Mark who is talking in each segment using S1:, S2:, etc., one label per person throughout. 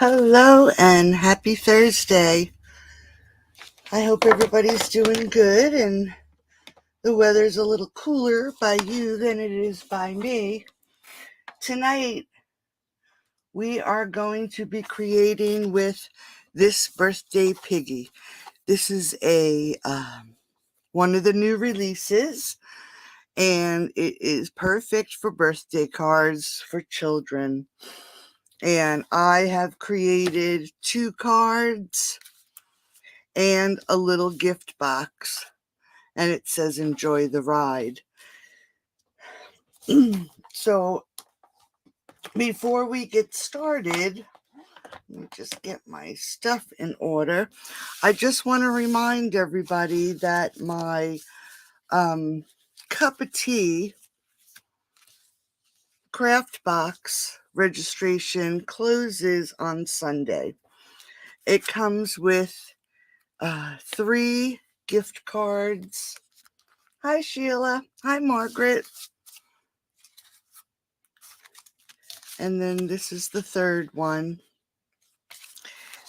S1: Hello and happy Thursday. I hope everybody's doing good and the weather's a little cooler by you than it is by me. Tonight, we are going to be creating with this Birthday Piggy. This is one of the new releases, and it is perfect for birthday cards for children. And I have created 2 cards and a little gift box, and it says enjoy the ride. So before we get started, let me just get my stuff in order. I just want to remind everybody that my cup of tea craft box registration closes on Sunday. It comes with 3 gift cards. Hi, Sheila. Hi, Margaret. And then this is the 3rd one.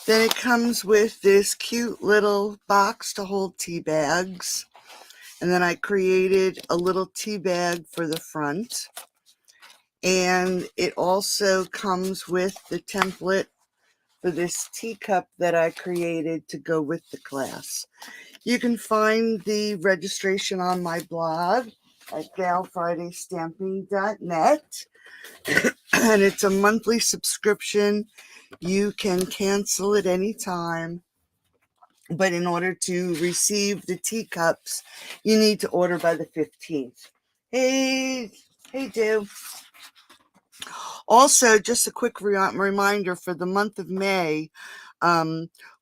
S1: Then it comes with this cute little box to hold tea bags. And then I created a little tea bag for the front. And it also comes with the template for this teacup that I created to go with the class. You can find the registration on my blog at galfridaystamping.net. And it's a monthly subscription. You can cancel at any time. But in order to receive the teacups, you need to order by the 15th. Hey, Dew. Also, just a quick reminder for the month of May,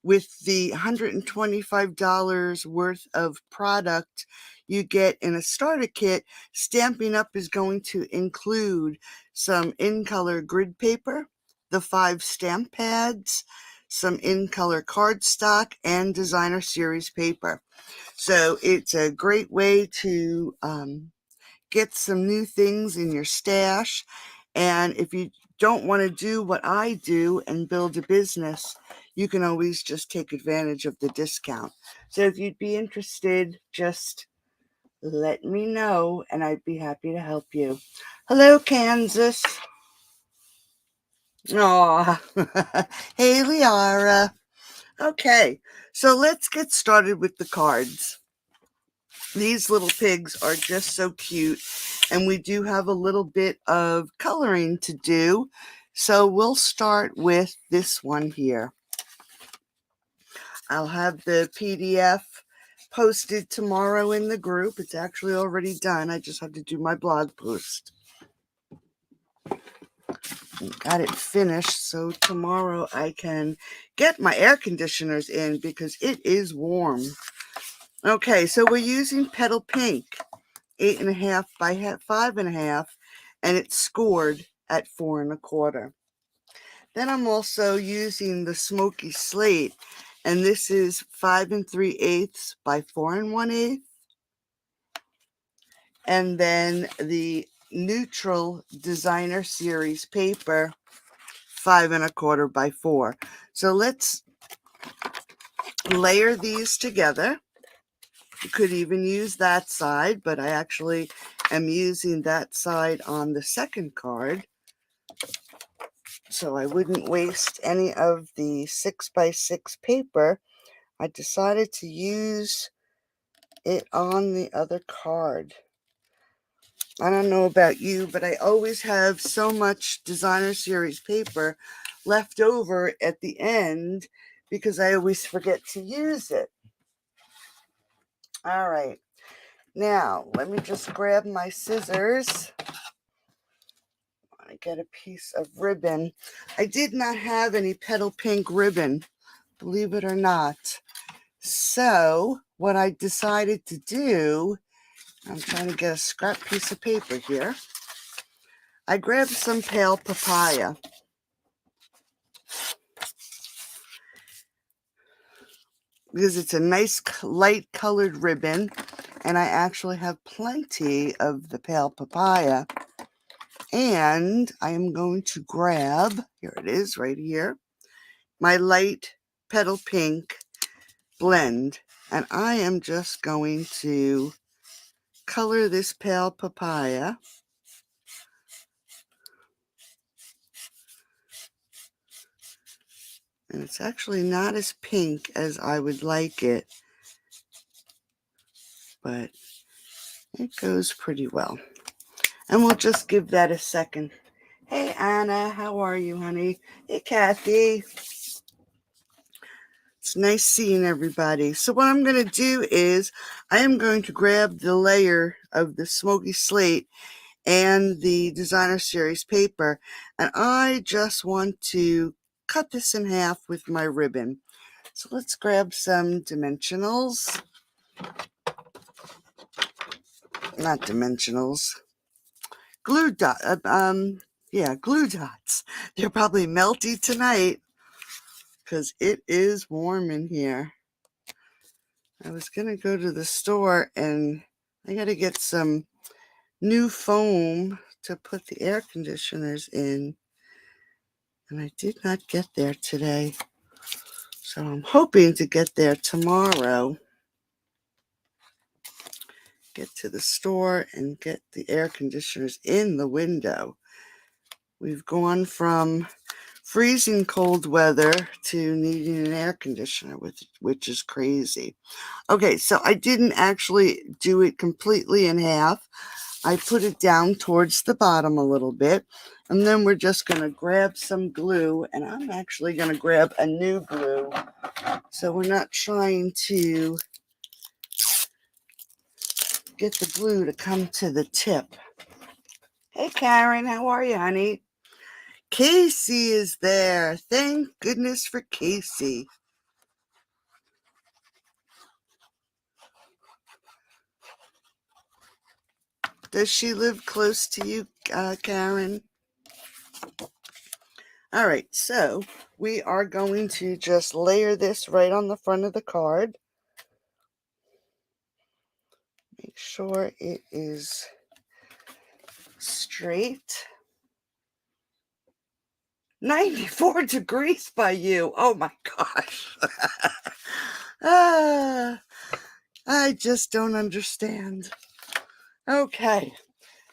S1: with the $125 worth of product you get in a starter kit, Stampin' Up is going to include some in-color grid paper, the 5 stamp pads, some in-color cardstock, and designer series paper. So it's a great way to get some new things in your stash. And if you don't want to do what I do and build a business, you can always just take advantage of the discount. So if you'd be interested, just let me know and I'd be happy to help you. Hello, Kansas. Aw. Hey, Liara. Okay, so let's get started with the cards. These little pigs are just so cute, and we do have a little bit of coloring to do. So we'll start with this one here. I'll have the PDF posted tomorrow in the group. It's actually already done. I just have to do my blog post. Got it finished, so tomorrow I can get my air conditioners in because it is warm. Okay, so we're using Petal Pink, 8.5 by 5.5, and it's scored at 4 1/4. Then I'm also using the Smoky Slate, and this is 5 3/8 by 4 1/8. And then the Neutral Designer Series paper, 5 1/4 by 4. So let's layer these together. You could even use that side, but I actually am using that side on the second card, so I wouldn't waste any of the 6 by 6 paper. I decided to use it on the other card. I don't know about you, but I always have so much designer series paper left over at the end because I always forget to use it. All right. Now, let me just grab my scissors. I get a piece of ribbon. I did not have any Petal Pink ribbon, believe it or not. So, what I decided to do, I'm trying to get a scrap piece of paper here. I grabbed some pale papaya. Because it's a nice light colored ribbon, and I actually have plenty of the pale papaya. And I am going to grab, here it is right here, my light petal pink blend, and I am just going to color this pale papaya. And it's actually not as pink as I would like it, but it goes pretty well. And we'll just give that a second. Hey, Anna, how are you, honey? Hey, Kathy. It's nice seeing everybody. So what I'm going to do is I am going to grab the layer of the smoky slate and the designer series paper, and I just want to cut this in half with my ribbon. So let's grab some dimensionals. Not dimensionals. Glue dot. Yeah, glue dots. They're probably melty tonight because it is warm in here. I was gonna go to the store and I gotta get some new foam to put the air conditioners in, and I did not get there today. So I'm hoping to get there tomorrow. Get to the store and get the air conditioners in the window. We've gone from freezing cold weather to needing an air conditioner, which is crazy. Okay, so I didn't actually do it completely in half. I put it down towards the bottom a little bit, and then we're just going to grab some glue, and I'm actually going to grab a new glue, so we're not trying to get the glue to come to the tip. Hey, Karen, how are you, honey? Casey is there. Thank goodness for Casey. Does she live close to you, Karen? All right, so we are going to just layer this right on the front of the card. Make sure it is straight. 94 degrees by you. Oh my gosh. I just don't understand. Okay.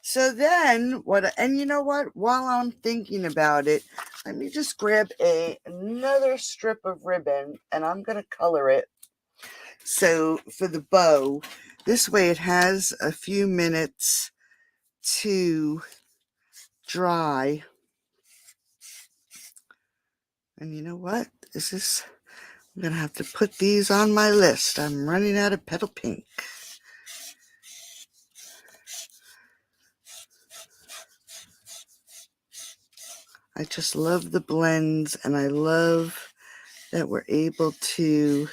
S1: So then and you know what? While I'm thinking about it, let me just grab another strip of ribbon and I'm going to color it. So for the bow, this way it has a few minutes to dry. And you know what? I'm going to have to put these on my list. I'm running out of petal pink. I just love the blends, and I love that we're able to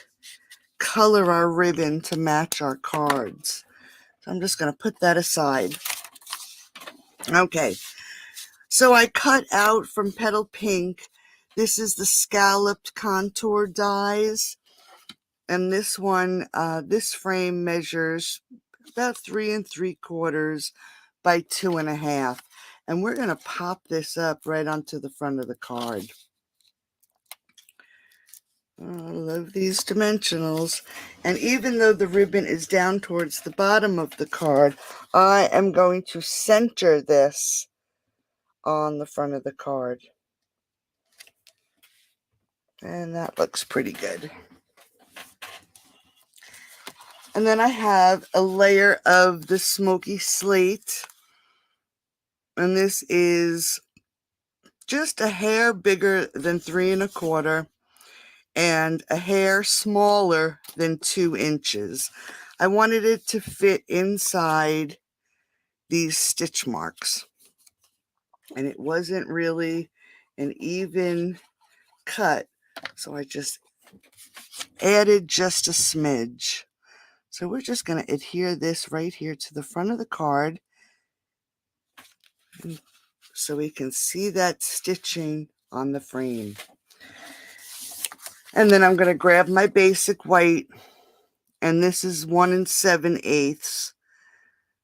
S1: color our ribbon to match our cards. So I'm just going to put that aside. Okay, so I cut out from petal pink. This is the scalloped contour dies, and this one, this frame measures about 3 3/4 by 2.5, and we're going to pop this up right onto the front of the card. I love these dimensionals, and even though the ribbon is down towards the bottom of the card, I am going to center this on the front of the card, and that looks pretty good. And then I have a layer of the smoky slate, and this is just a hair bigger than 3 1/4 and a hair smaller than 2 inches. I wanted it to fit inside these stitch marks, and it wasn't really an even cut, so I just added just a smidge. So we're just going to adhere this right here to the front of the card so we can see that stitching on the frame. And then I'm going to grab my basic white, and this is 1 7/8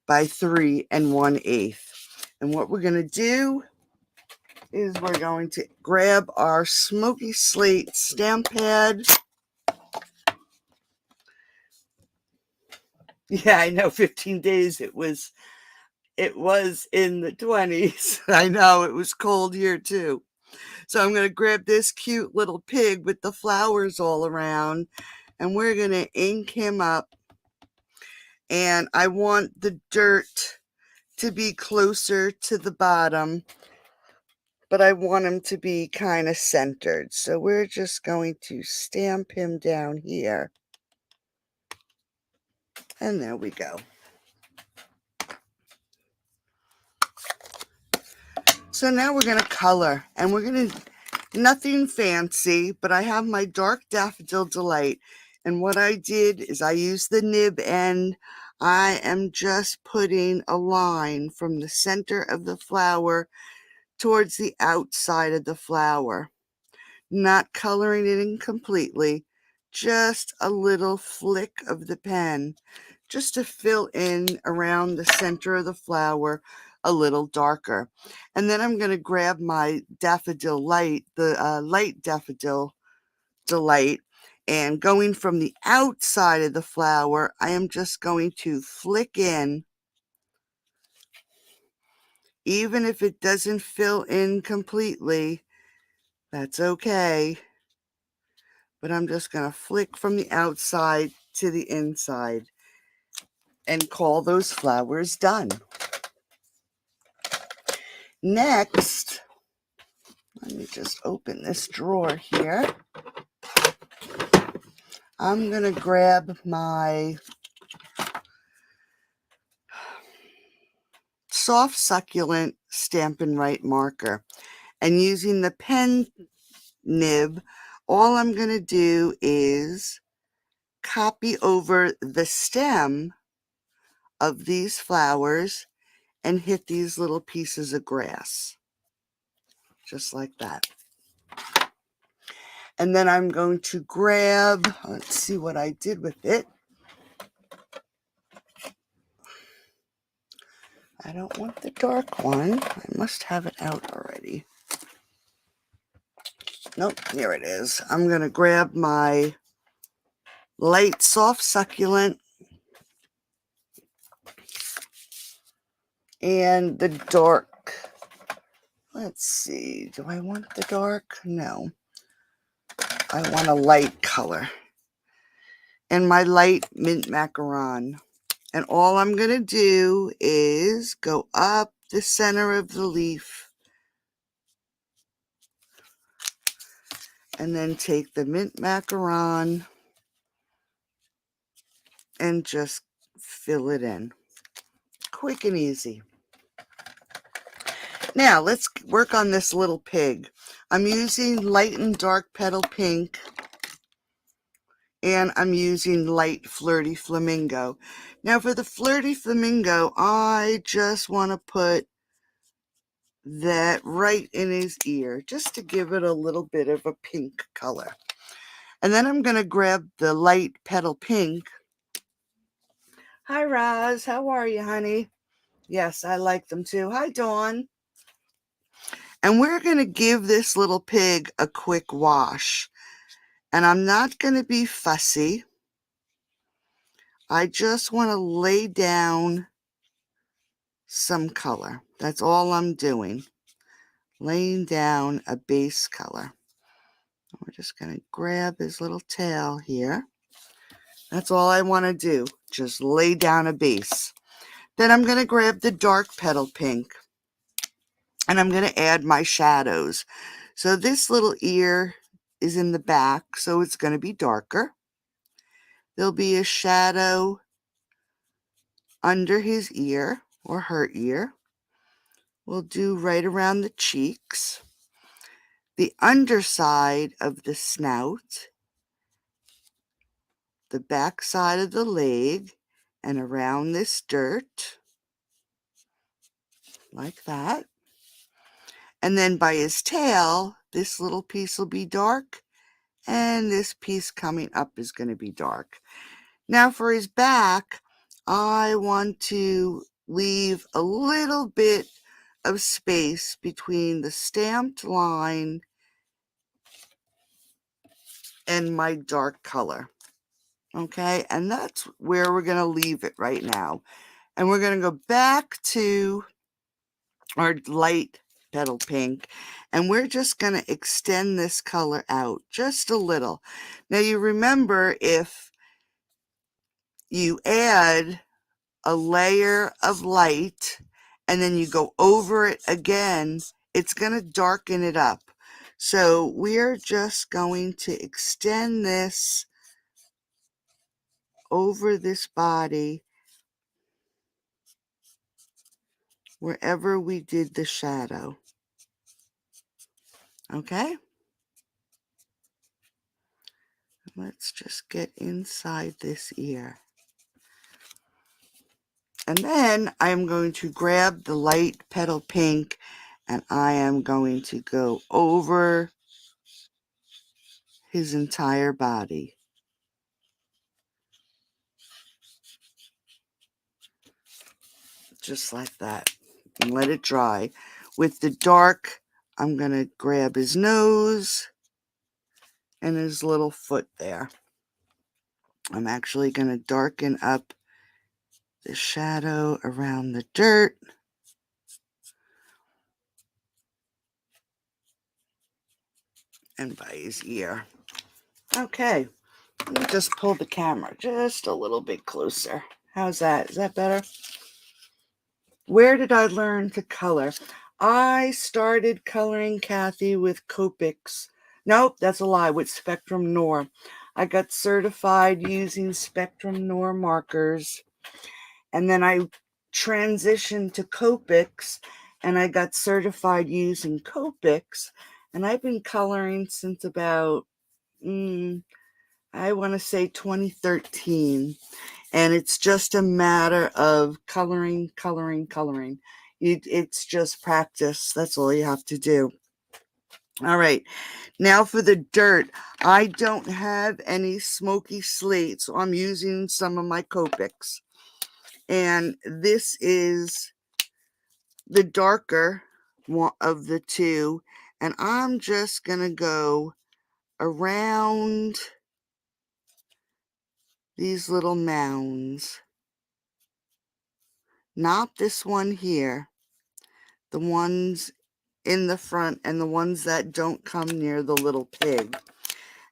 S1: by 3 1/8. And what we're going to do is we're going to grab our Smoky Slate stamp pad. Yeah, I know, 15 days it was in the 20s. I know, it was cold here too. So I'm going to grab this cute little pig with the flowers all around, and we're going to ink him up. And I want the dirt to be closer to the bottom, but I want him to be kind of centered. So we're just going to stamp him down here. And there we go. So now we're going to color, and we're going to, nothing fancy, but I have my dark Daffodil Delight. And what I did is I used the nib end. I am just putting a line from the center of the flower towards the outside of the flower. Not coloring it in completely, just a little flick of the pen, just to fill in around the center of the flower a little darker. And then I'm going to grab my Daffodil Light, the light Daffodil Delight, and going from the outside of the flower, I am just going to flick in. Even if it doesn't fill in completely, that's okay. But I'm just going to flick from the outside to the inside and call those flowers done. Next, let me just open this drawer here. I'm going to grab my soft succulent Stampin' Up marker, and using the pen nib, all I'm going to do is copy over the stem of these flowers and hit these little pieces of grass, just like that. And then I'm going to grab, let's see what I did with it. I don't want the dark one. I must have it out already. Nope, here it is. I'm going to grab my light soft succulent and the dark. Let's see, do I want the dark? No. I want a light color. And my light mint macaron. And all I'm going to do is go up the center of the leaf and then take the mint macaron and just fill it in. Quick and easy. Now let's work on this little pig. I'm using light and dark petal pink, and I'm using light flirty flamingo. Now for the flirty flamingo, I just want to put that right in his ear, just to give it a little bit of a pink color. And then I'm going to grab the light petal pink. Hi, Roz. How are you, honey? Yes, I like them too. Hi, Dawn. And we're going to give this little pig a quick wash. And I'm not going to be fussy. I just want to lay down some color. That's all I'm doing. Laying down a base color. We're just going to grab his little tail here. That's all I want to do. Just lay down a base. Then I'm going to grab the dark petal pink. And I'm going to add my shadows. So this little ear is in the back, so it's going to be darker. There'll be a shadow under his ear or her ear. We'll do right around the cheeks. The underside of the snout, the back side of the leg, and around this dirt, like that. And then by his tail, this little piece will be dark, and this piece coming up is going to be dark. Now for his back, I want to leave a little bit of space between the stamped line and my dark color. Okay, and that's where we're going to leave it right now. And we're going to go back to our light petal pink, and we're just going to extend this color out just a little. Now you remember, if you add a layer of light and then you go over it again, it's going to darken it up. So we're just going to extend this over this body wherever we did the shadow. Okay? Let's just get inside this ear. And then I'm going to grab the light petal pink and I am going to go over his entire body. Just like that. And let it dry. With the dark, I'm going to grab his nose and his little foot there. I'm actually going to darken up the shadow around the dirt. And by his ear. Okay, let me just pull the camera just a little bit closer. How's that? Is that better? Where did I learn to color? I started coloring Kathy with Copics. Nope, that's a lie, with Spectrum Noir. I got certified using Spectrum Noir markers. And then I transitioned to Copics, and I got certified using Copics. And I've been coloring since about, I want to say 2013. And it's just a matter of coloring. It's just practice. That's all you have to do. All right. Now for the dirt. I don't have any smoky slate, so I'm using some of my Copics. And this is the darker one of the two. And I'm just going to go around these little mounds. Not this one here. The ones in the front and the ones that don't come near the little pig.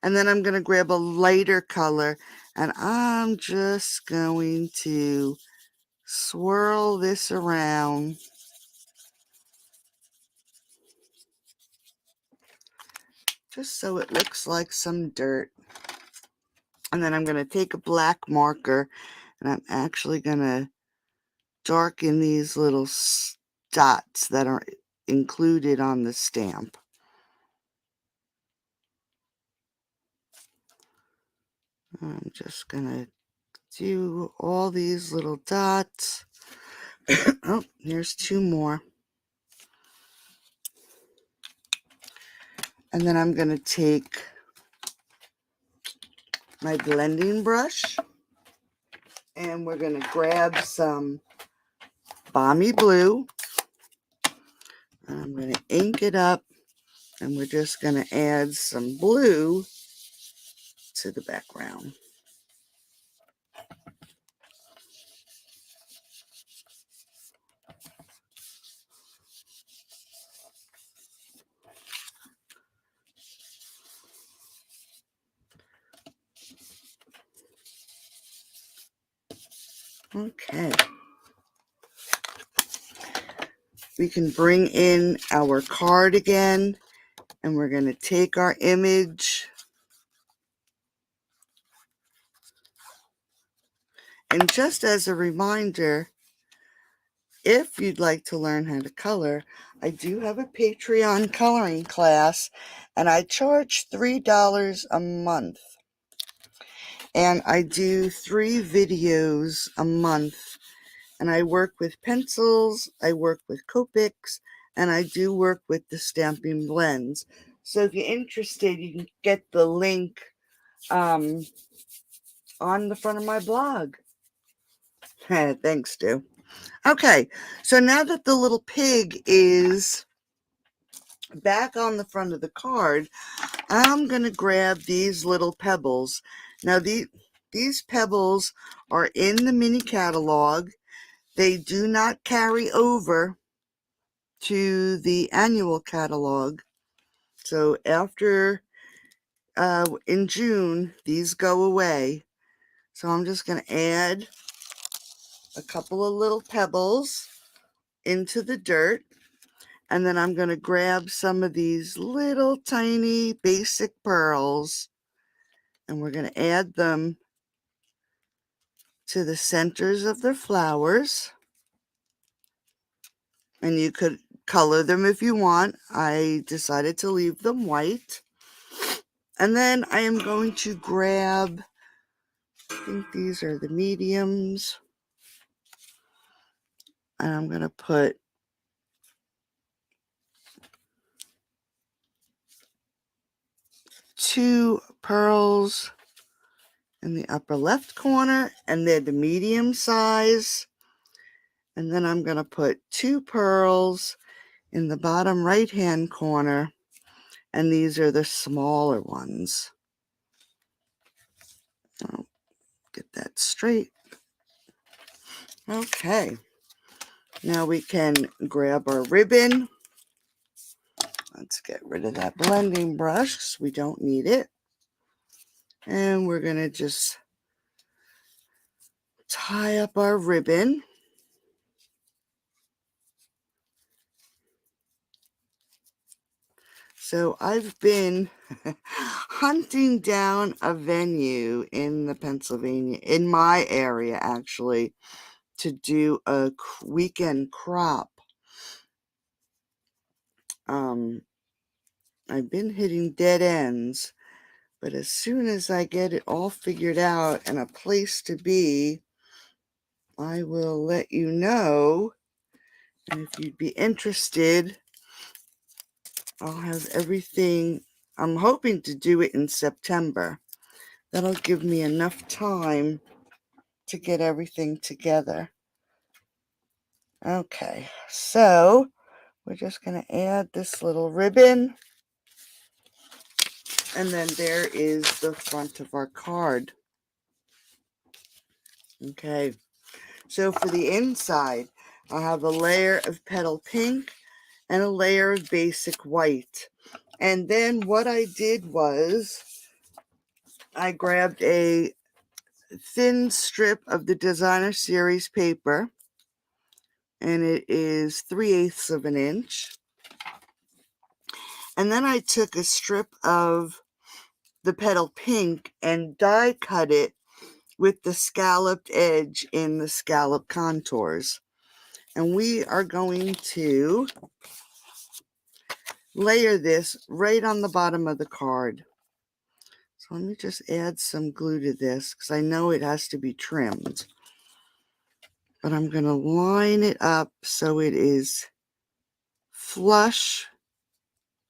S1: And then I'm going to grab a lighter color and I'm just going to swirl this around. Just so it looks like some dirt. And then I'm going to take a black marker and I'm actually going to darken these little dots that are included on the stamp. I'm just going to do all these little dots. Oh, here's two more. And then I'm going to take my blending brush and we're going to grab some Balmy Blue. I'm going to ink it up and we're just going to add some blue to the background. Okay. We can bring in our card again and we're going to take our image and just as a reminder, if you'd like to learn how to color, I do have a Patreon coloring class and I charge $3 a month. And I do 3 videos a month. And I work with pencils, I work with Copics, and I do work with the stamping blends. So if you're interested, you can get the link on the front of my blog. Thanks, Stu. Okay, so now that the little pig is back on the front of the card, I'm going to grab these little pebbles. Now, these pebbles are in the mini catalog. They do not carry over to the annual catalog. So after, in June, these go away. So I'm just going to add a couple of little pebbles into the dirt. And then I'm going to grab some of these little tiny basic pearls, and we're going to add them to the centers of the flowers. And you could color them if you want. I decided to leave them white. And then I am going to grab, I think these are the mediums. And I'm going to put two pearls in the upper left corner, and they're the medium size. And then I'm going to put two pearls in the bottom right hand corner, and these are the smaller ones. I'll get that straight. Okay, now we can grab our ribbon. Let's get rid of that blending brush because we don't need it. And we're going to just tie up our ribbon. So I've been hunting down a venue in the Pennsylvania, in my area actually, to do a weekend crop. I've been hitting dead ends, but as soon as I get it all figured out and a place to be, I will let you know. And if you'd be interested, I'll have everything. I'm hoping to do it in September. That'll give me enough time to get everything together. Okay, so we're just going to add this little ribbon. And then there is the front of our card. Okay, so for the inside, I have a layer of petal pink and a layer of basic white. And then what I did was I grabbed a thin strip of the designer series paper, and it is 3/8 of an inch. And then I took a strip of the petal pink and die cut it with the scalloped edge in the scallop contours. And we are going to layer this right on the bottom of the card. So let me just add some glue to this because I know it has to be trimmed. But I'm going to line it up so it is flush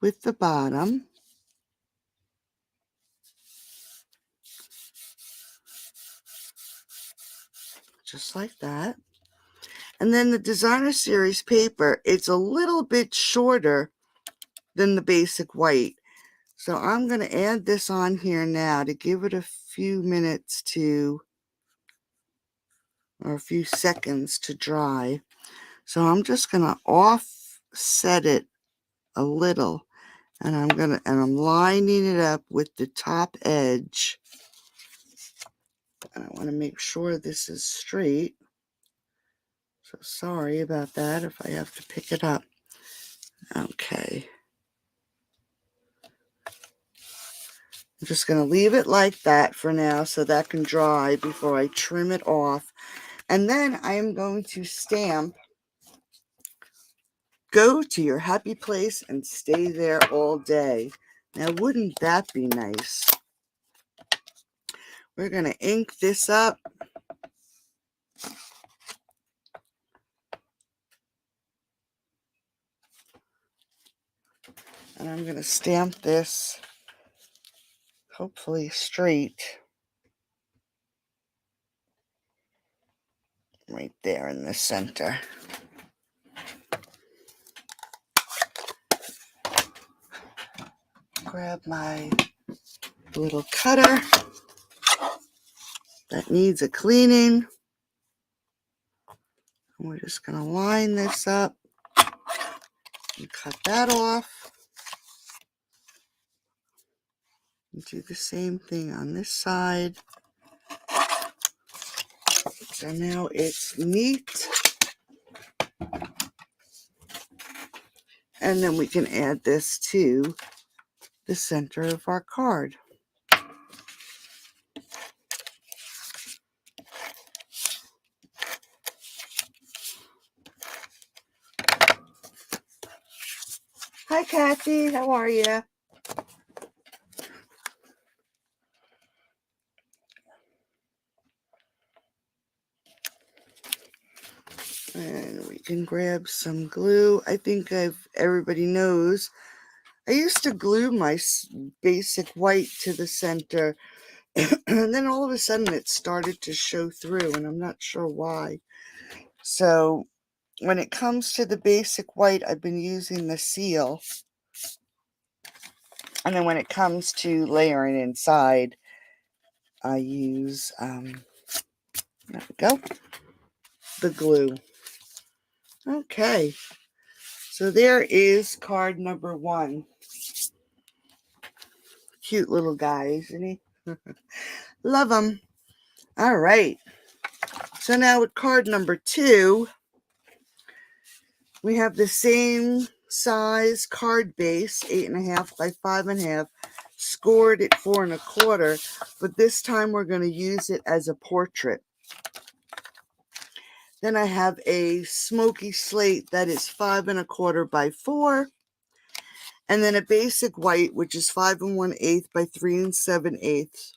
S1: with the bottom. Just like that. And then the designer series paper, it's a little bit shorter than the basic white. So I'm going to add this on here now to give it a few minutes to, or a few seconds to dry. So I'm just going to offset it a little, and I'm lining it up with the top edge. And I want to make sure this is straight. So sorry about that if I have to pick it up. Okay. I'm just going to leave it like that for now so that can dry before I trim it off. And then I am going to stamp, "Go to your happy place and stay there all day." Now, wouldn't that be nice? We're going to ink this up. And I'm going to stamp this, hopefully straight. right there in the center. Grab my little cutter that needs a cleaning. And we're just going to line this up and cut that off. And do the same thing on this side. So now it's neat. And then we can add this to the center of our card. Hi, Kathy. How are you? And we can grab some glue. I think everybody knows. I used to glue my basic white to the center, and then all of a sudden it started to show through, and I'm not sure why. So when it comes to the basic white, I've been using the seal. And then when it comes to layering inside, I use, there we go, the glue. Okay, so there is card number 1. Cute little guy, isn't he? Love him. All right, so now with card number 2, we have the same size card base, 8.5 by 5.5, scored at 4 1/4, but this time we're going to use it as a portrait. Then I have a smoky slate that is 5 1/4 by 4, and then a basic white, which is 5 1/8 by 3 7/8.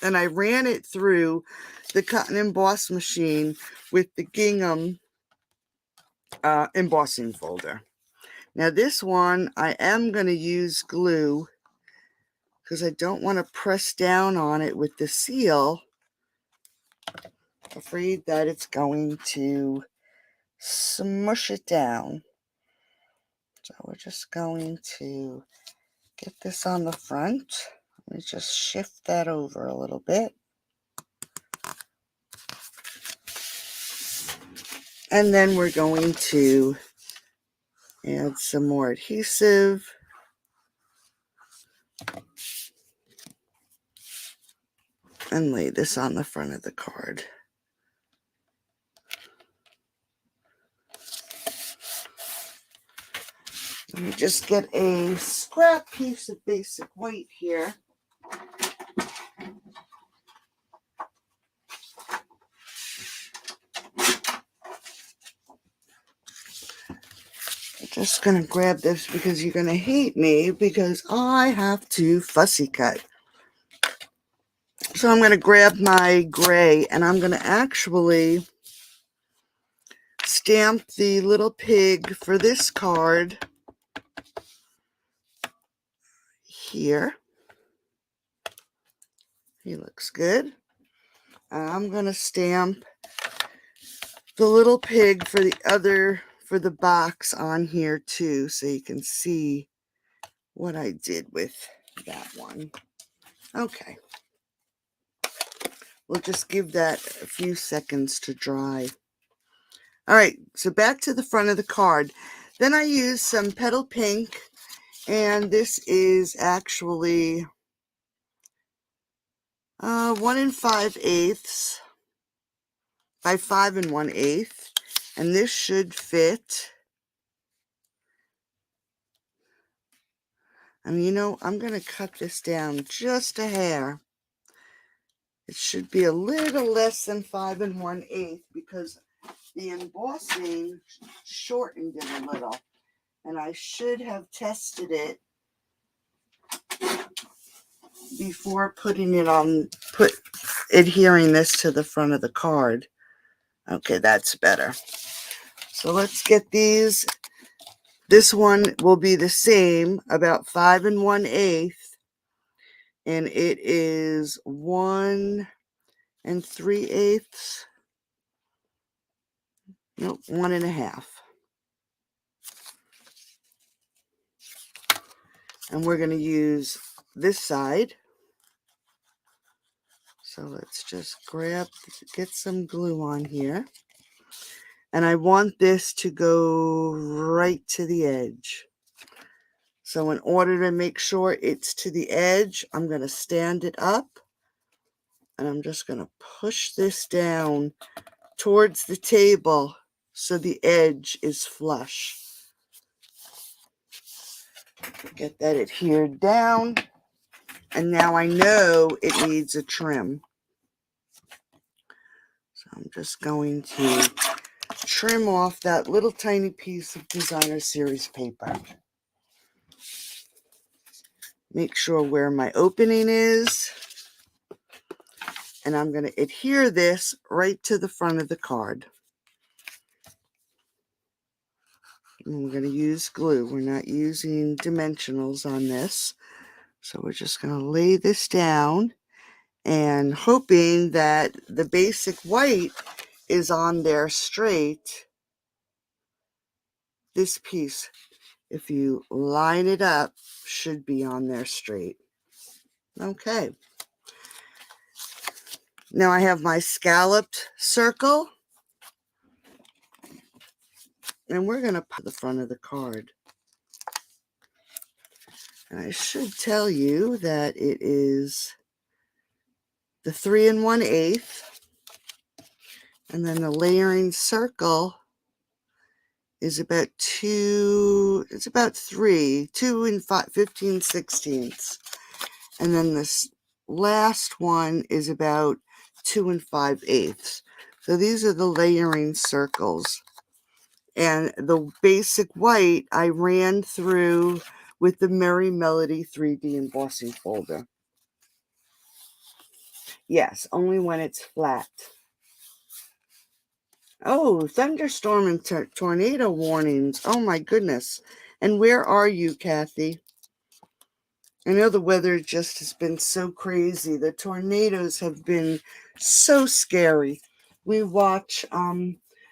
S1: And I ran it through the cut and emboss machine with the gingham embossing folder. Now this one, I am going to use glue because I don't want to press down on it with the seal. Afraid that it's going to smush it down. So we're just going to get this on the front. Let me just shift that over a little bit. And then we're going to add some more adhesive. And lay this on the front of the card. Let me just get a scrap piece of basic white here. I'm just going to grab this because you're going to hate me because I have to fussy cut. So I'm going to grab my gray and I'm going to actually stamp the little pig for this card here. He looks good. I'm going to stamp the little pig for the box on here too, so you can see what I did with that one. Okay. We'll just give that a few seconds to dry. All right, so back to the front of the card. Then I used some petal pink, and this is actually 1 5/8 by 5 1/8, and this should fit. And you know, I'm going to cut this down just a hair. It should be a little less than 5 1/8 because the embossing shortened it a little. And I should have tested it before putting it on, adhering this to the front of the card. Okay, that's better. So let's get these. This one will be the same, about 5 1/8. And it is 1 3/8. Nope, 1.5. And we're going to use this side. So let's just get some glue on here. And I want this to go right to the edge. So in order to make sure it's to the edge, I'm going to stand it up. And I'm just going to push this down towards the table so the edge is flush. Get that adhered down. And now I know it needs a trim. So I'm just going to trim off that little tiny piece of designer series paper. Make sure where my opening is. And I'm going to adhere this right to the front of the card. And we're going to use glue. We're not using dimensionals on this. So we're just going to lay this down and hoping that the basic white is on there straight. This piece, if you line it up, should be on there straight. Okay. Now I have my scalloped circle. And we're going to put the front of the card. And I should tell you that it is the 3 1/8. And then the layering circle is about 2 15/16. And then this last one is about 2 5/8. So these are the layering circles. And the basic white I ran through with the Merry Melody 3D embossing folder. Yes, only when it's flat. Oh, thunderstorm and tornado warnings. Oh my goodness. And where are you, Kathy? I know the weather just has been so crazy. The tornadoes have been so scary. We watch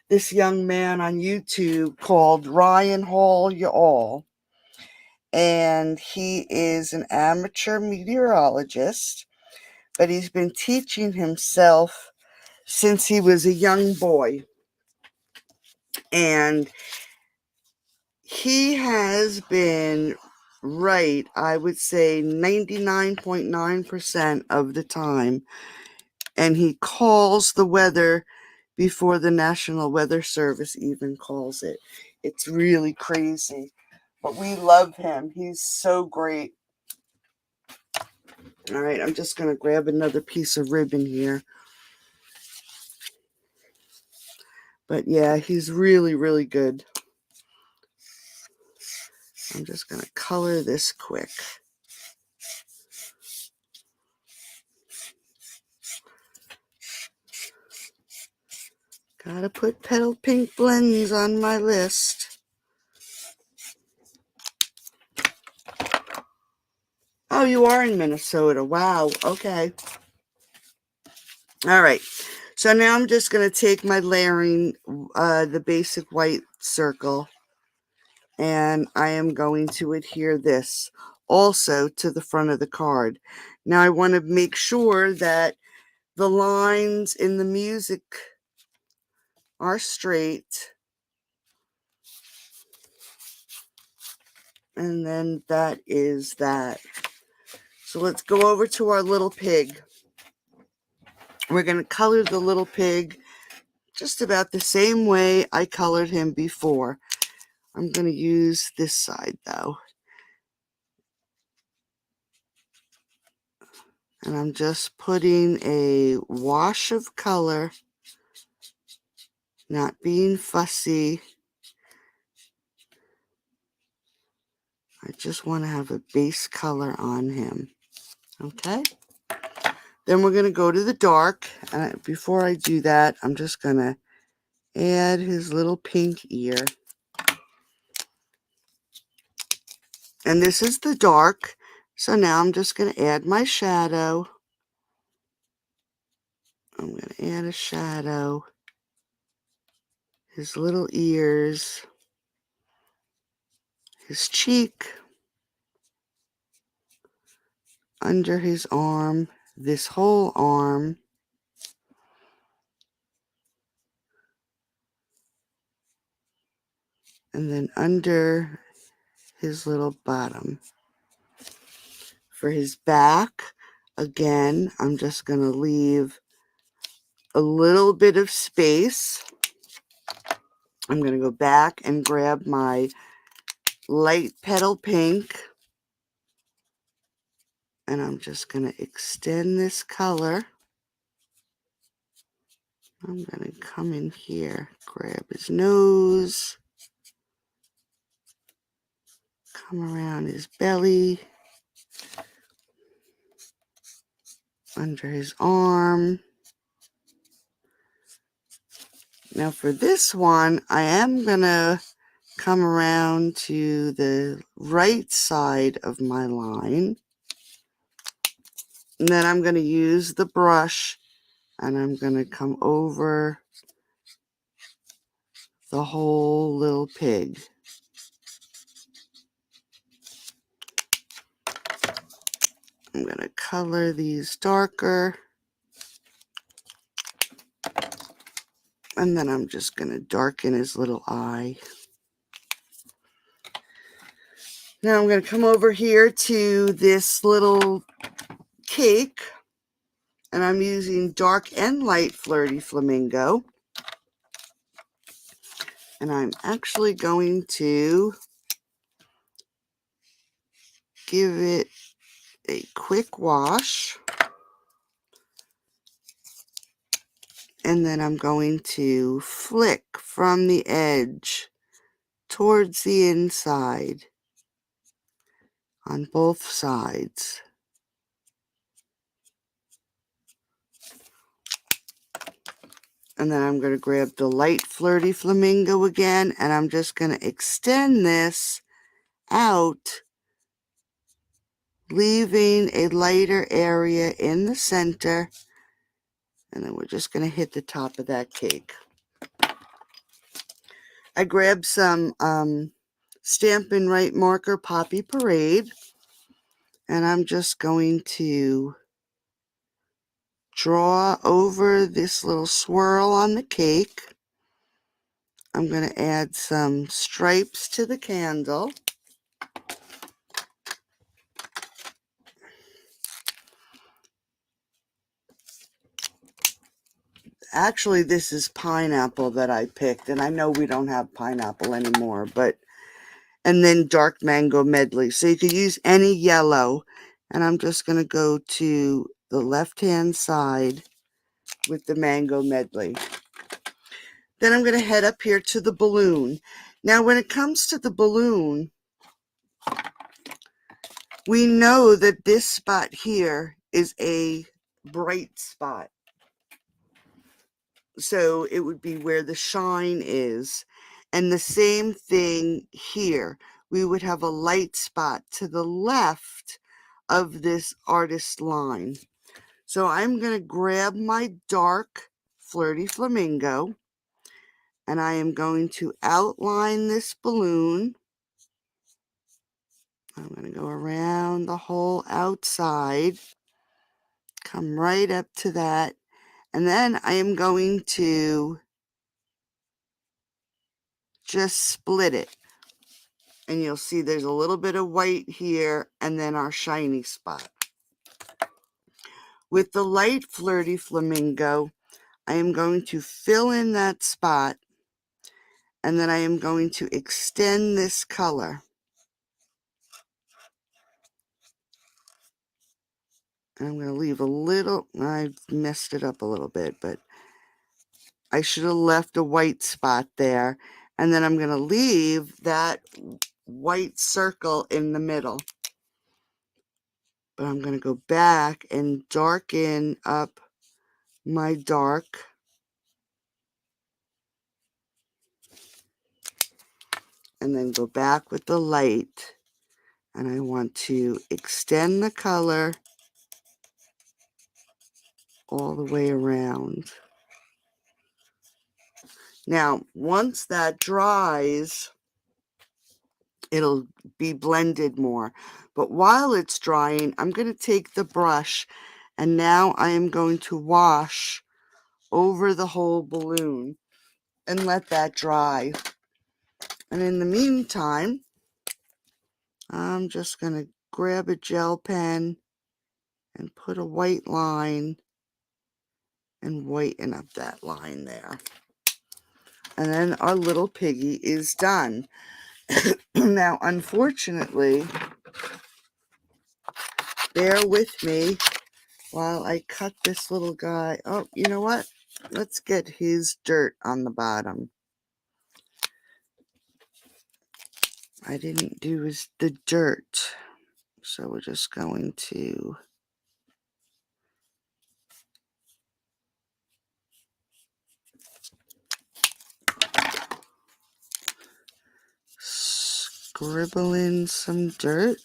S1: this young man on YouTube called Ryan Hall Y'all. And he is an amateur meteorologist, but he's been teaching himself since he was a young boy. And he has been right, I would say 99.9% of the time. And he calls the weather before the National Weather Service even calls it. It's really crazy. But we love him. He's so great. All right, I'm just going to grab another piece of ribbon here. But yeah, he's really, really good. I'm just going to color this quick. Gotta put Petal Pink blends on my list. Oh, you are in Minnesota. Wow. Okay. All right. So now I'm just going to take my layering, the basic white circle, and I am going to adhere this also to the front of the card. Now I want to make sure that the lines in the music are straight. And then that is that. So let's go over to our little pig. We're going to color the little pig just about the same way I colored him before. I'm going to use this side though. And I'm just putting a wash of color, not being fussy. I just want to have a base color on him. Okay. Then we're going to go to the dark. And before I do that, I'm just going to add his little pink ear. And this is the dark. So now I'm just going to add my shadow. I'm going to add a shadow. his little ears, his cheek, under his arm, this whole arm, and then under his little bottom. For his back, again, I'm just going to leave a little bit of space. I'm going to go back and grab my light petal pink, and I'm just going to extend this color. I'm going to come in here, grab his nose, come around his belly, under his arm. Now for this one, I am going to come around to the right side of my line. And then I'm going to use the brush and I'm going to come over the whole little pig. I'm going to color these darker. And then I'm just going to darken his little eye. Now I'm going to come over here to this little cake. And I'm using dark and light Flirty Flamingo. And I'm actually going to give it a quick wash. And then I'm going to flick from the edge towards the inside on both sides. And then I'm going to grab the light Flirty Flamingo again, and I'm just going to extend this out, leaving a lighter area in the center. And then we're just going to hit the top of that cake. I grabbed some Stampin' Up marker Poppy Parade. And I'm just going to draw over this little swirl on the cake. I'm going to add some stripes to the candle. Actually, this is pineapple that I picked, and I know we don't have pineapple anymore, but, and then dark mango medley. So you could use any yellow, and I'm just going to go to the left-hand side with the mango medley. Then I'm going to head up here to the balloon. Now, when it comes to the balloon, we know that this spot here is a bright spot. So it would be where the shine is. And the same thing here. We would have a light spot to the left of this artist line. So I'm going to grab my dark Flirty Flamingo. And I am going to outline this balloon. I'm going to go around the whole outside. Come right up to that. And then I am going to just split it. And you'll see there's a little bit of white here and then our shiny spot. With the light Flirty Flamingo, I am going to fill in that spot. And then I am going to extend this color. And I'm going to leave a little, I messed it up a little bit, but I should have left a white spot there. And then I'm going to leave that white circle in the middle. But I'm going to go back and darken up my dark. And then go back with the light. And I want to extend the color all the way around. Now, once that dries, it'll be blended more. But while it's drying, I'm going to take the brush and now I am going to wash over the whole balloon and let that dry. And in the meantime, I'm just going to grab a gel pen and put a white line and whiten up that line there. And then our little piggy is done. Now, unfortunately, bear with me while I cut this little guy. Oh, you know what? Let's get his dirt on the bottom. I didn't do the dirt. So we're just going to scribble in some dirt.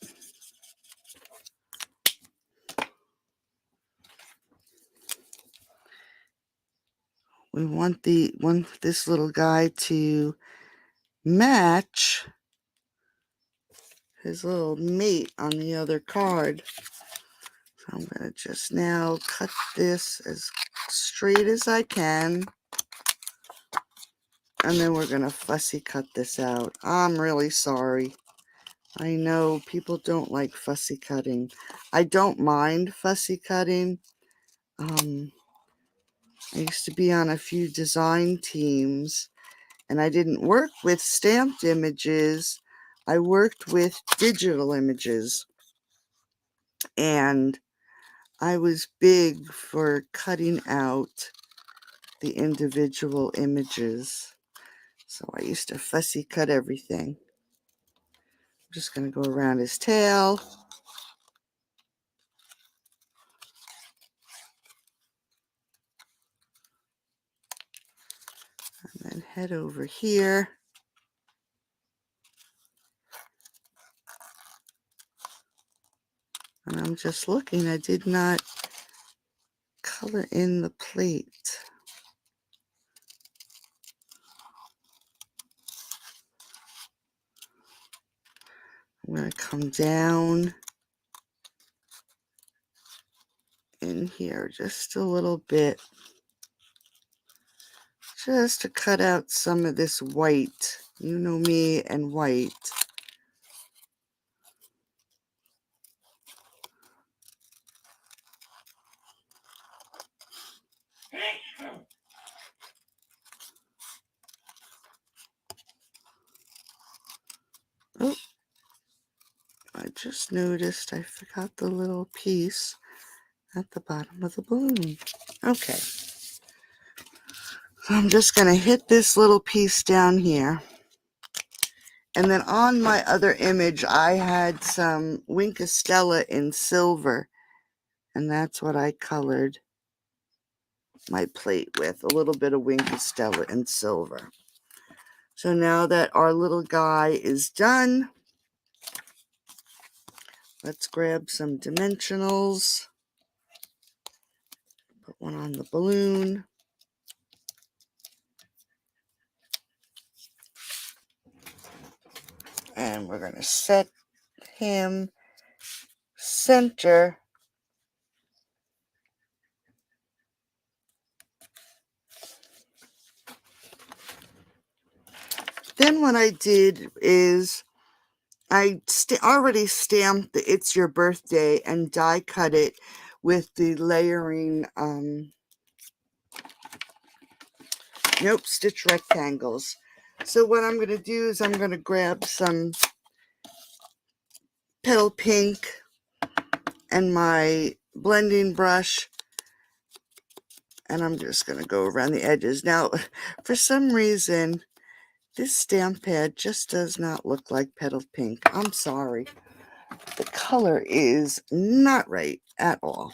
S1: We want this little guy to match his little mate on the other card. So I'm going to just now cut this as straight as I can. And then we're going to fussy cut this out. I'm really sorry. I know people don't like fussy cutting. I don't mind fussy cutting. I used to be on a few design teams, and I didn't work with stamped images. I worked with digital images, and I was big for cutting out the individual images. So I used to fussy cut everything. I'm just going to go around his tail. And then head over here. And I'm just looking, I did not color in the plate. I'm going to come down in here just a little bit, just to cut out some of this white. You know me and white. Oh, I just noticed I forgot the little piece at the bottom of the balloon. Okay, so I'm just going to hit this little piece down here. And then on my other image, I had some Winkostella in silver. And that's what I colored my plate with, a little bit of Winkostella in silver. So now that our little guy is done, let's grab some dimensionals. Put one on the balloon. And we're going to set him center. Then what I did is I already stamped the It's Your Birthday and die cut it with the layering, stitch rectangles. So what I'm going to do is I'm going to grab some petal pink and my blending brush, and I'm just going to go around the edges. Now, for some reason, this stamp pad just does not look like petal pink. I'm sorry. The color is not right at all.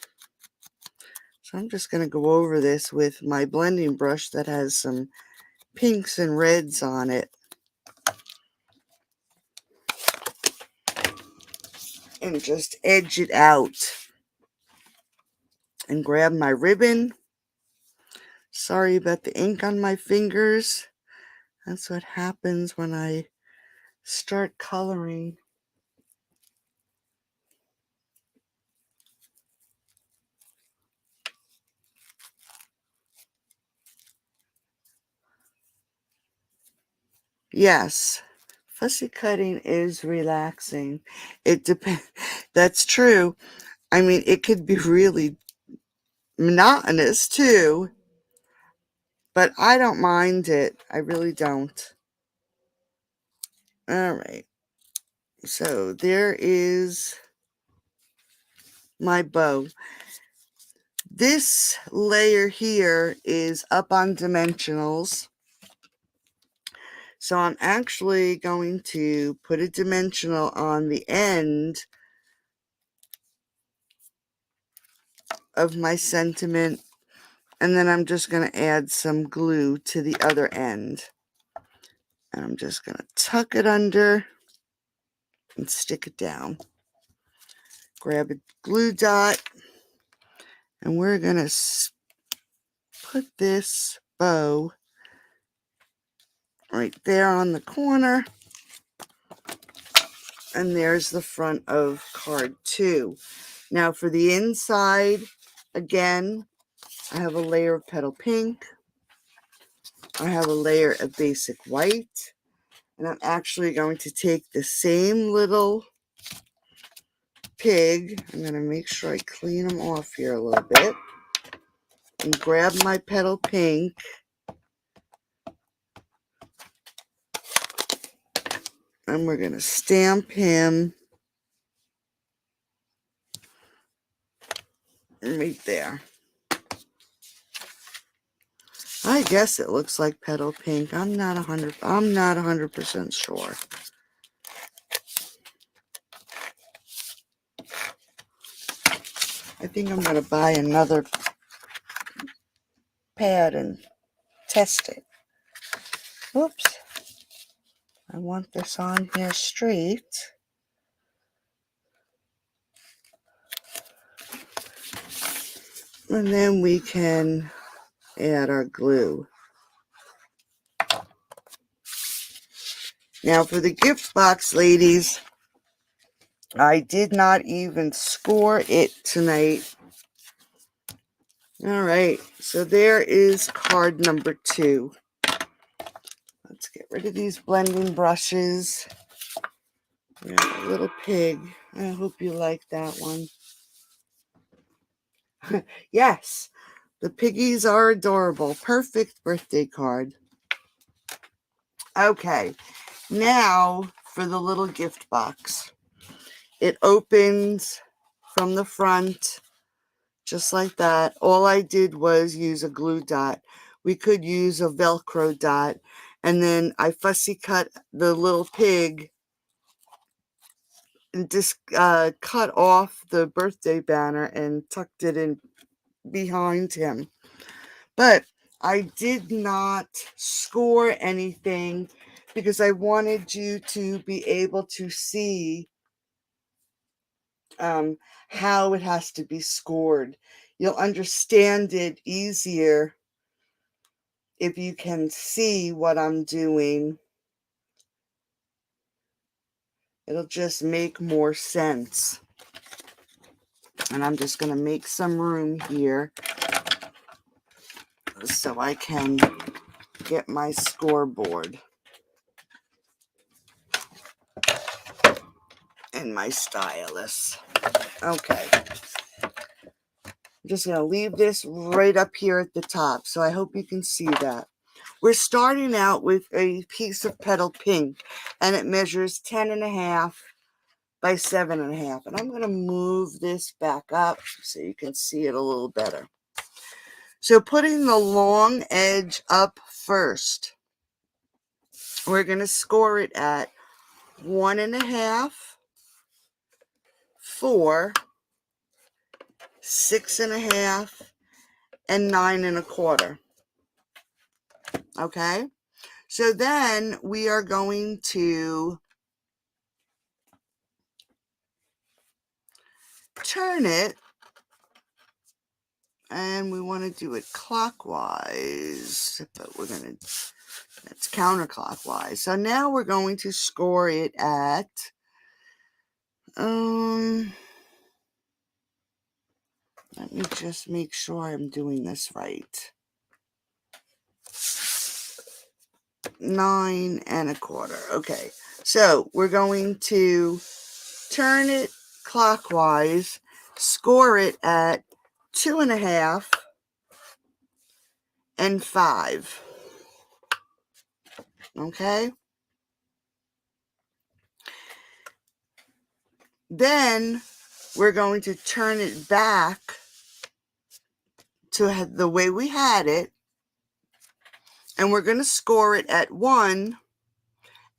S1: So I'm just going to go over this with my blending brush that has some pinks and reds on it. And just edge it out. And grab my ribbon. Sorry about the ink on my fingers. That's what happens when I start coloring. Yes, fussy cutting is relaxing. It depends. That's true. I mean, it could be really monotonous too, but I don't mind it. I really don't. All right. So there is my bow. This layer here is up on dimensionals. So I'm actually going to put a dimensional on the end of my sentiment, and then I'm just going to add some glue to the other end. And I'm just going to tuck it under and stick it down. Grab a glue dot, and we're going to put this bow right there on the corner. And there's the front of card 2. Now for the inside, again, I have a layer of petal pink. I have a layer of basic white. And I'm actually going to take the same little pig. I'm going to make sure I clean them off here a little bit. And grab my petal pink. And we're going to stamp him right there. I guess it looks like petal pink. I'm not 100% sure. I think I'm going to buy another pad and test it. Oops. I want this on here straight. And then we can add our glue. Now for the gift box, ladies, I did not even score it tonight. All right, so there is card number 2. Let's get rid of these blending brushes. We got a little pig. I hope you like that one. Yes, the piggies are adorable. Perfect birthday card. Okay, now for the little gift box. It opens from the front, just like that. All I did was use a glue dot. We could use a Velcro dot. And then I fussy cut the little pig and just cut off the birthday banner and tucked it in behind him. But I did not score anything because I wanted you to be able to see how it has to be scored. You'll understand it easier if you can see what I'm doing. It'll just make more sense. And I'm just going to make some room here so I can get my scoreboard and my stylus. Okay. I'm just going to leave this right up here at the top, so I hope you can see that. We're starting out with a piece of petal pink, and it measures 10.5 by 7.5. And I'm going to move this back up so you can see it a little better. So putting the long edge up first, we're going to score it at 1.5, 4, 6.5, and 9.25. Okay, so then we are going to turn it, and we want to do it clockwise, but we're going to That's counterclockwise. So now we're going to score it at, let me just make sure I'm doing this right. 9 1/4. Okay, so we're going to turn it clockwise, score it at 2 1/2 and 5. Okay, then we're going to turn it back to the way we had it, and we're going to score it at 1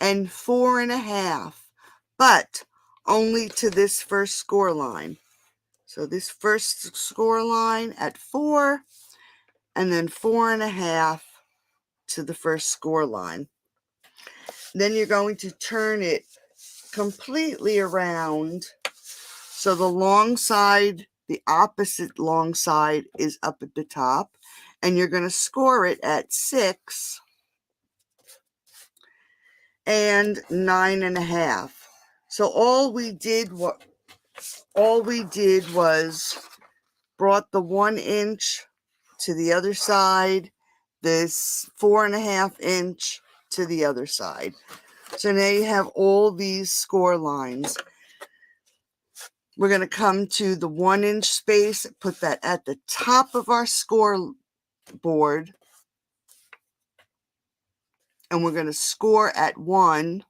S1: 4 1/2, but only to this first score line. So this first score line at 4, and then 4 1/2 to the first score line. Then you're going to turn it completely around, so the long side, the opposite long side, is up at the top, and you're going to score it at 6 and 9 1/2. So all we did was brought the 1 inch to the other side, this 4 1/2 inch to the other side. So now you have all these score lines. We're going to come to the 1 inch space, put that at the top of our score board, and we're going to score at 1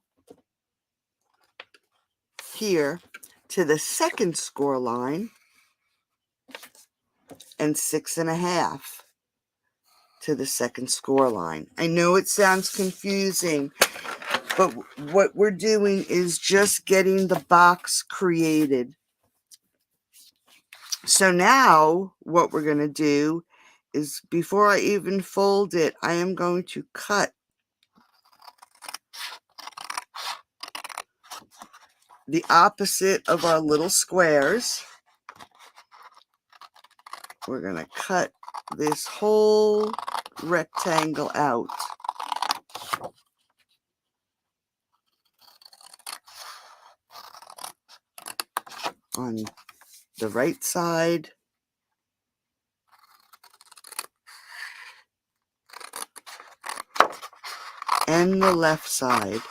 S1: here to the second score line, and 6 1/2 to the second score line. I know it sounds confusing, but what we're doing is just getting the box created. So now what we're going to do is, before I even fold it, I am going to cut the opposite of our little squares. We're going to cut this whole rectangle out. On the right side and the left side.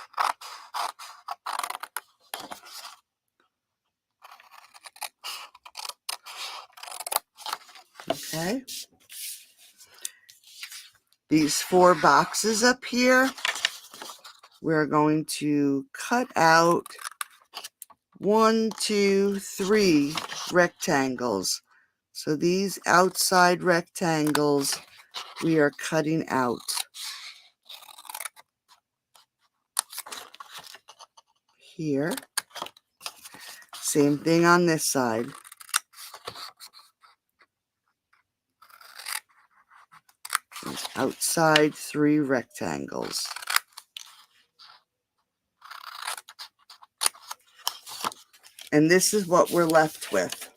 S1: Okay. These 4 boxes up here, we're going to cut out 1, 2, 3 rectangles. So these outside rectangles we are cutting out. Here. Same thing on this side. These outside 3 rectangles. And this is what we're left with.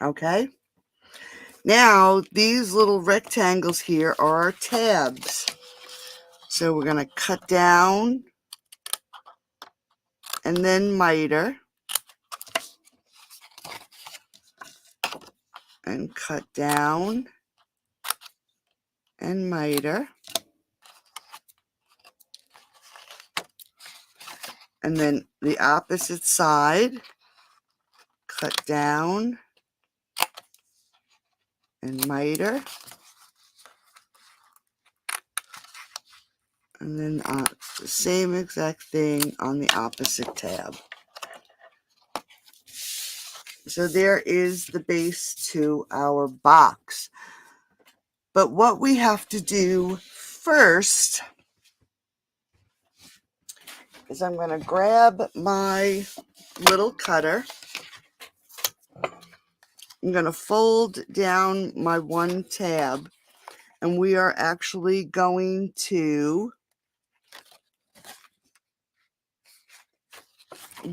S1: Okay? Now, these little rectangles here are our tabs. So we're going to cut down and then miter. And cut down and miter. And then the opposite side, cut down and miter. And then the same exact thing on the opposite tab. So there is the base to our box. But what we have to do first is I'm going to grab my little cutter. I'm going to fold down my 1 tab, and we are actually going to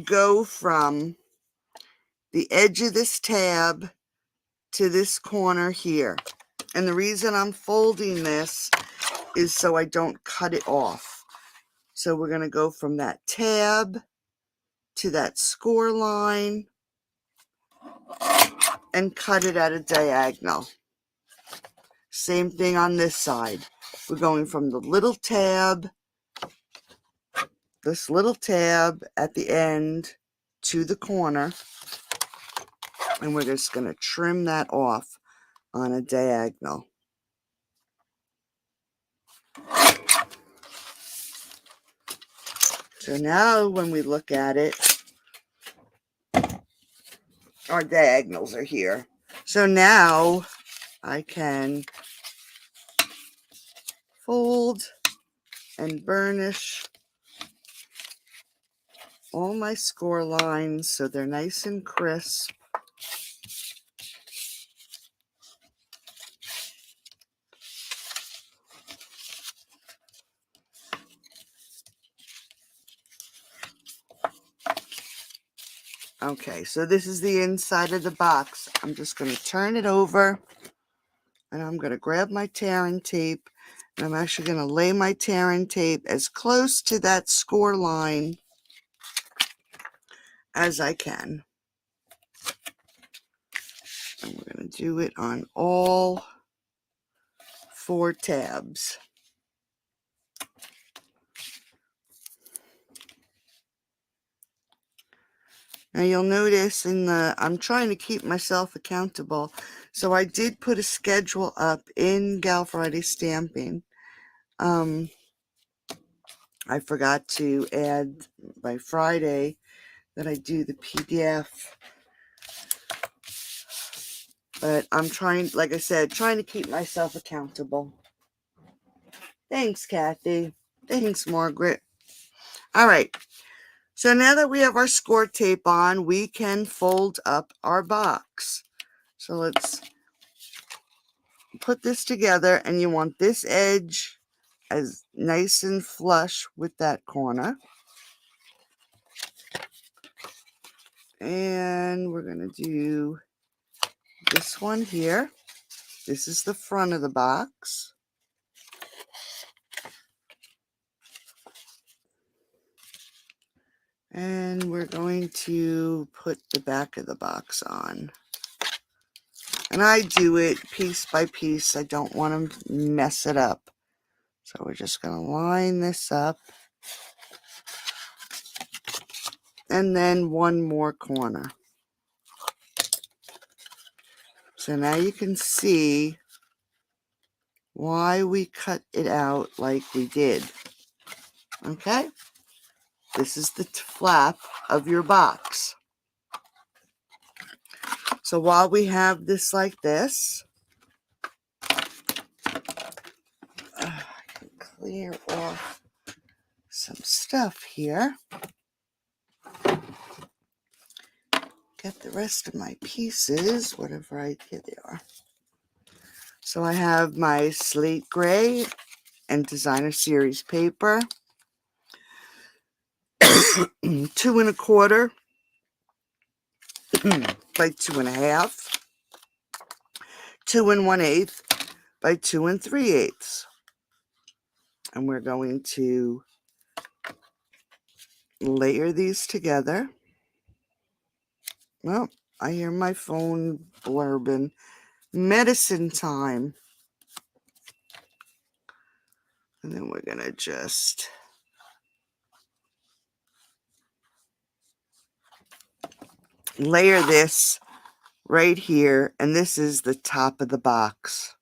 S1: go from the edge of this tab to this corner here. And the reason I'm folding this is so I don't cut it off. So we're going to go from that tab to that score line and cut it at a diagonal. Same thing on this side. We're going from the little tab, this little tab at the end to the corner, and we're just going to trim that off on a diagonal. So now when we look at it, our diagonals are here. So now I can fold and burnish all my score lines so they're nice and crisp. Okay, so this is the inside of the box. I'm just going to turn it over, and I'm going to grab my tearing tape, and I'm actually going to lay my tearing tape as close to that score line as I can. And we're going to do it on all 4 tabs. Now you'll notice I'm trying to keep myself accountable. So I did put a schedule up in Gal Friday Stamping. I forgot to add by Friday that I do the PDF. But I'm trying, like I said, trying to keep myself accountable. Thanks, Kathy. Thanks, Margaret. All right. So now that we have our score tape on, we can fold up our box. So let's put this together, and you want this edge as nice and flush with that corner. And we're going to do this one here. This is the front of the box. And we're going to put the back of the box on. And I do it piece by piece. I don't want to mess it up. So we're just going to line this up. And then one more corner. So now you can see why we cut it out like we did. Okay? This is the flap of your box. So while we have this like this, I can clear off some stuff here. Get the rest of my pieces, whatever here they are. So I have my slate gray and designer series paper, 2 1/4 by 2 1/2, 2 1/8 by 2 3/8. And we're going to layer these together. Well, I hear my phone blurbing. Medicine time. And then we're going to just layer this right here. And this is the top of the box.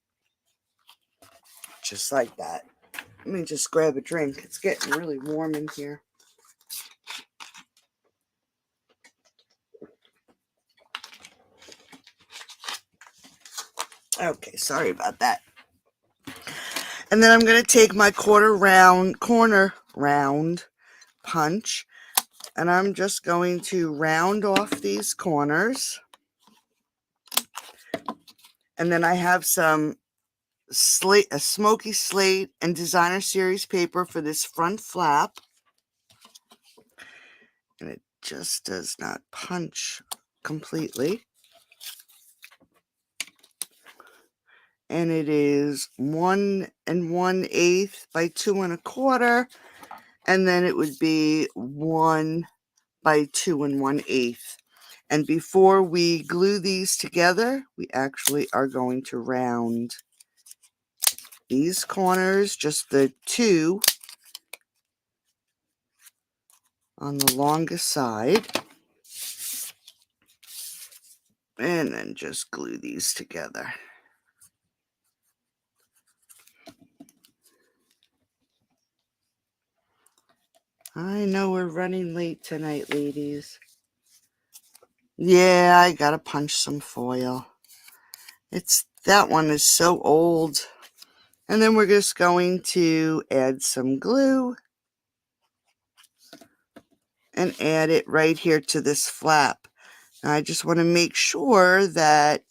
S1: Just like that. Let me just grab a drink. It's getting really warm in here. Okay, sorry about that. And then I'm going to take my corner round punch, and I'm just going to round off these corners. And then I have some a smoky slate and designer series paper for this front flap. And it just does not punch completely. and it is 1 1/8 by 2 1/4, and then it would be 1 by 2 1/8. And before we glue these together, we actually are going to round these corners, just the 2 on the longest side, and then just glue these together. I know we're running late tonight, ladies. Yeah, I gotta punch some foil. That one is so old. And then we're just going to add some glue and add it right here to this flap. Now I just want to make sure that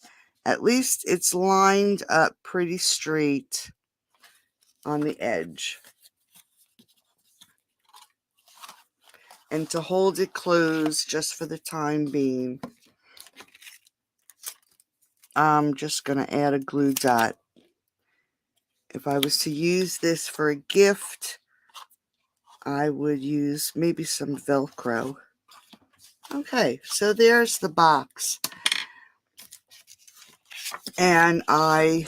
S1: at least it's lined up pretty straight on the edge. And to hold it closed just for the time being, I'm just going to add a glue dot. If I was to use this for a gift, I would use maybe some Velcro. Okay, so there's the box. And I'm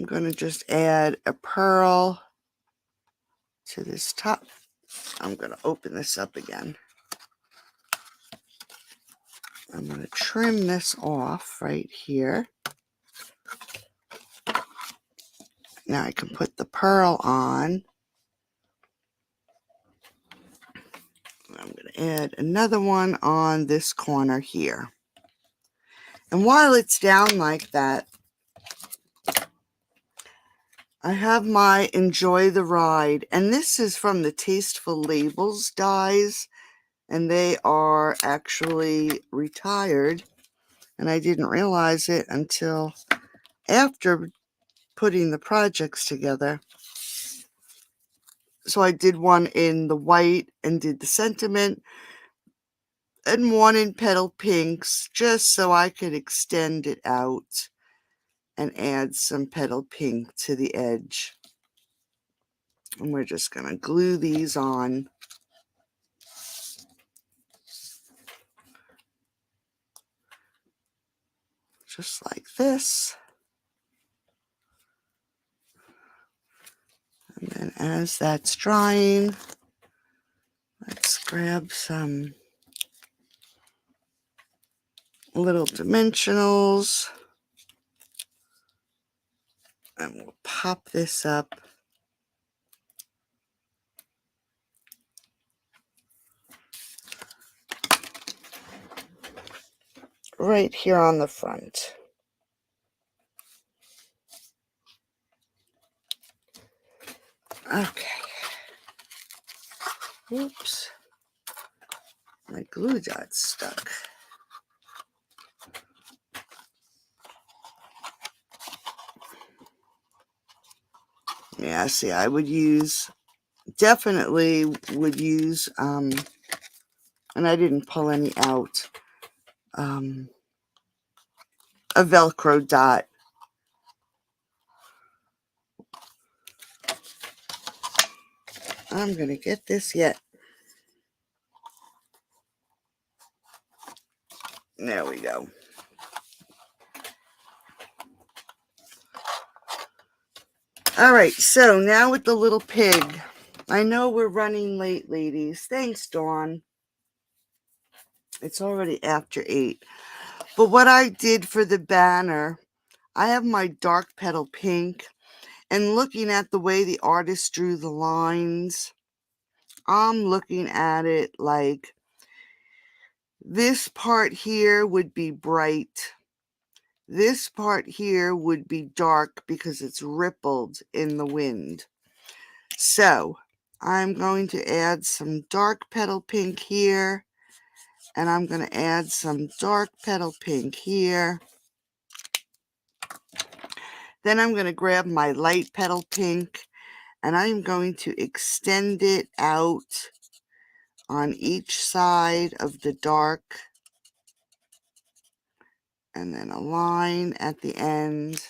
S1: going to just add a pearl to this top. I'm going to open this up again. I'm going to trim this off right here. Now I can put the pearl on. I'm going to add another one on this corner here. And while it's down like that, I have my Enjoy the Ride. And this is from the Tasteful Labels dies. And they are actually retired. And I didn't realize it until after putting the projects together. So I did one in the white and did the sentiment, and one in petal pinks, just so I could extend it out and add some petal pink to the edge. And we're just going to glue these on. Just like this. And then as that's drying, let's grab some little dimensionals. And we'll pop this up. Right here on the front. Okay. Oops. My glue dot's stuck. Yeah, see, I would use, definitely would use, and I didn't pull any out, a Velcro dot. I'm going to get this yet. There we go. All right, so now with the little pig. I know we're running late, ladies. Thanks, Dawn. It's already after 8. But what I did for the banner, I have my dark petal pink. And looking at the way the artist drew the lines, I'm looking at it like this part here would be bright. This part here would be dark because it's rippled in the wind. So I'm going to add some dark petal pink here, and I'm going to add some dark petal pink here. Then I'm going to grab my light petal pink, and I'm going to extend it out on each side of the dark. and then a line at the end,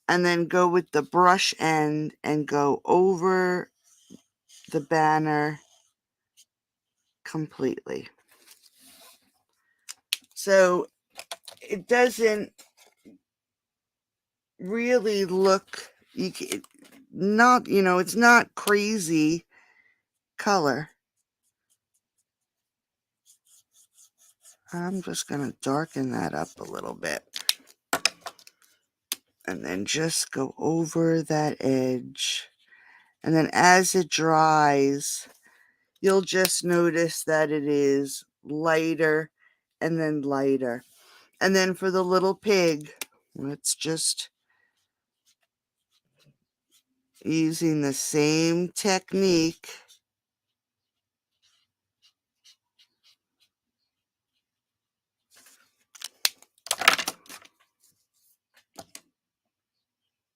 S1: and then go with the brush end and go over the banner completely. So it doesn't really look, it's not crazy color. I'm just going to darken that up a little bit. And then just go over that edge. And then as it dries, you'll just notice that it is lighter and then lighter. And then for the little pig, let's just using the same technique.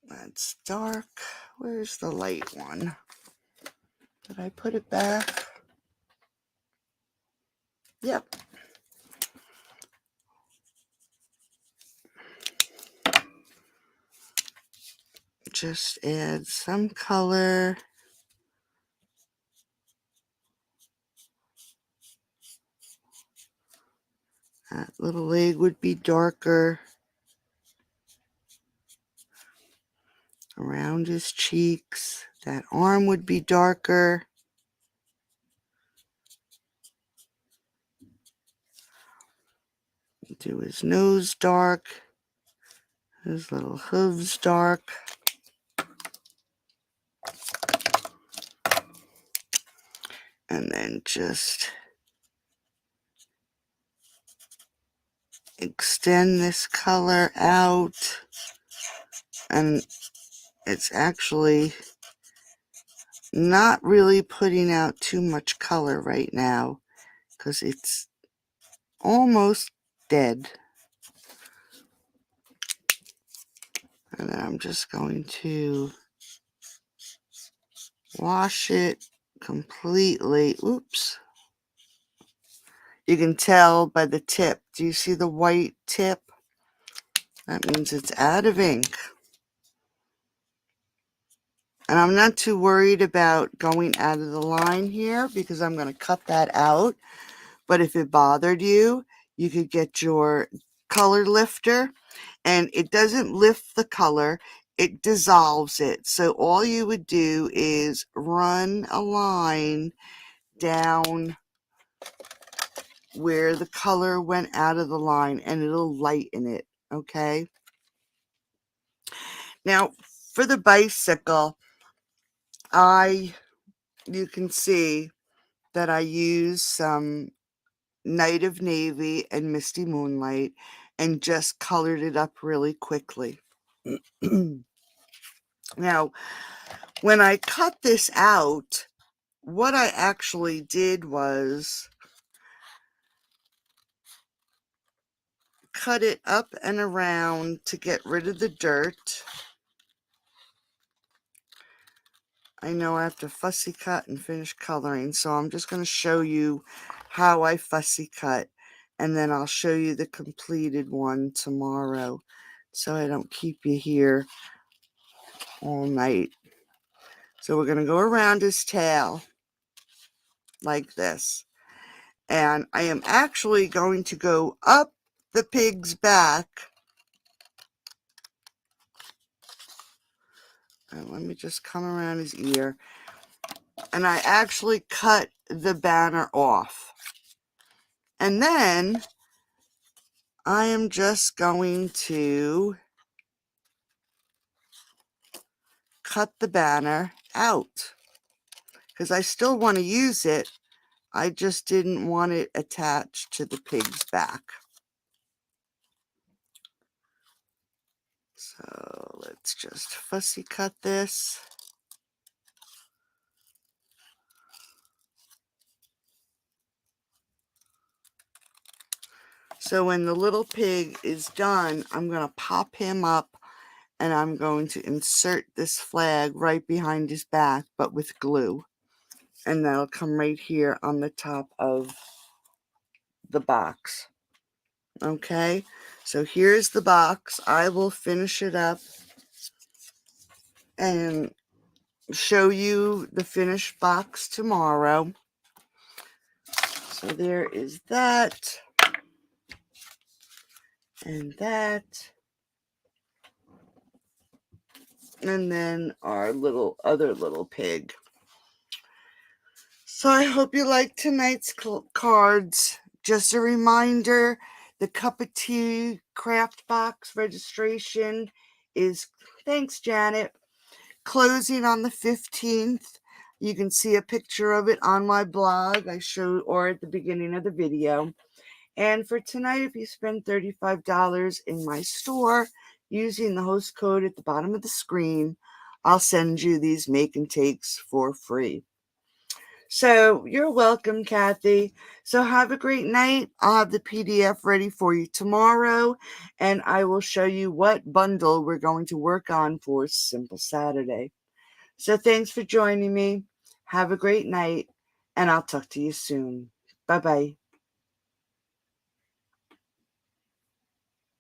S1: That's dark. Where's the light one? Did I put it back? Yep. Just add some color. That little leg would be darker. Around his cheeks. That arm would be darker. Do his nose dark. His little hooves dark. And then just extend this color out. And it's actually not really putting out too much color right now because it's almost dead. And then I'm just going to wash it completely. Oops. You can tell by the tip. Do you see the white tip? That means it's out of ink. And I'm not too worried about going out of the line here because I'm going to cut that out. But if it bothered you, you could get your color lifter, and it doesn't lift the color, it dissolves it. So all you would do is run a line down where the color went out of the line, and it'll lighten it, okay? Now, for the bicycle, you can see that I use some Night of Navy and Misty Moonlight and just colored it up really quickly. Now, when I cut this out, what I actually did was cut it up and around to get rid of the dirt. I know I have to fussy cut and finish coloring, so I'm just going to show you how I fussy cut, and then I'll show you the completed one tomorrow so I don't keep you here all night. So we're going to go around his tail like this, and I am actually going to go up the pig's back. And let me just come around his ear. And I actually cut the banner off. And then I am just going to cut the banner out because I still want to use it. I just didn't want it attached to the pig's back. So let's just fussy cut this. So when the little pig is done, I'm going to pop him up and I'm going to insert this flag right behind his back, but with glue. And that'll come right here on the top of the box. Okay, so here's the box. I will finish it up and show you the finished box tomorrow. So there is that and that, and then our other little pig. So I hope you like tonight's cards. Just a reminder, the cup of tea craft box registration is, thanks Janet, closing on the 15th. You can see a picture of it on my blog I showed, or at the beginning of the video. And for tonight, if you spend $35 in my store using the host code at the bottom of the screen, I'll send you these make and takes for free. So you're welcome, Kathy. So have a great night. I'll have the PDF ready for you tomorrow, and I will show you what bundle we're going to work on for Simple Saturday. So thanks for joining me. Have a great night, and I'll talk to you soon. Bye-bye.